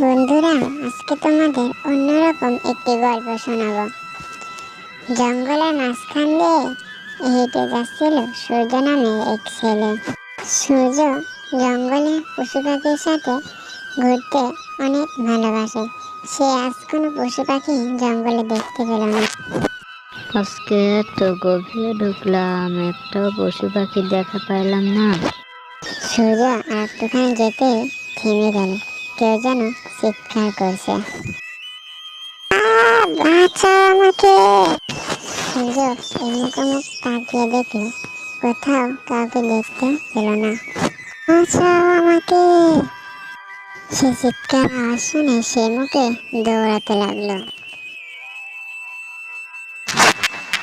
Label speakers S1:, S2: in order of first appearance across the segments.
S1: বন্ধুরা, আজকে তোমাদের অন্যরকম একটি গল্প শোনাবো। জঙ্গলের মাঝখান দিয়ে হেঁটে যাচ্ছিল সূর্য নামের এক ছেলে। সূর্য জঙ্গলে পশু পাখির সাথে ঘুরতে অনেক ভালোবাসে। সে আজ কোনো পশু পাখি জঙ্গলে দেখতে পেল না।
S2: আজকে এত গভীরে ঢুকলাম, একটাও পশু পাখি দেখা পাইলাম না।
S1: সূর্য আর একটুখানি যেতে থেমে গেল। কেউ যেন চিৎকার করছে, বাঁচাও আমাকে। সূর্য এমুক তাকিয়ে দেখলো, কোথাও কাউকে দেখতে পেল না। বাঁচাও আমাকে। সে চিৎকার আওয়াজ শুনে সে মুখে দৌড়াতে লাগলো।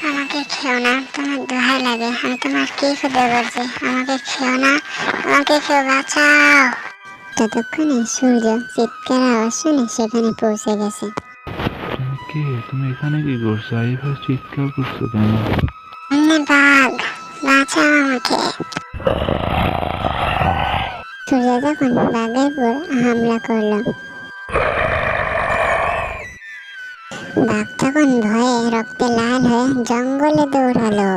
S1: আমাকে খেও না, তোমার দোহাই লাগে, আমি তোমার কি ক্ষতি করছি? আমাকে খেও না, আমাকে কেউ বাঁচাও। ততক্ষণে সূর্য চিৎকার আওয়াজ শুনে সেখানে পৌঁছে গেছে।
S3: তুমি কে? তুমি এখানে কি করছো? এইভাবে চিৎকার করছো কেন?
S1: বাঘ, বাঁচাও আমাকে। সূর্য তখন বাঘের উপর হামলা করলো। বাঘ তখন ভয়ে রক্তে লাল হয়ে জঙ্গলে দৌড়ালো।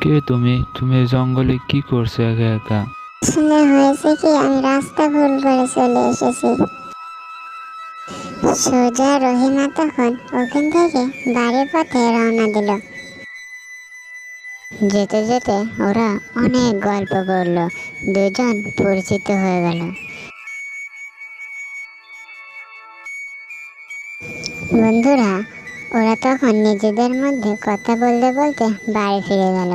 S3: কে তুমি? তুমি এই জঙ্গলে কি করছো একা একা?
S1: আসলে হয়েছে কি, আমি রাস্তা ভুল করে চলে এসেছি। সূর্য আর রহিমা তখন ওখান থেকে বাড়ির পথে রওনা দিল। যেতে যেতে ওরা অনেক গল্প করলো, দুজন পরিচিত হয়ে গেল। বন্ধুরা, ওরা তখন নিজেদের মধ্যে কথা বলতে বলতে বাড়ি ফিরে গেল।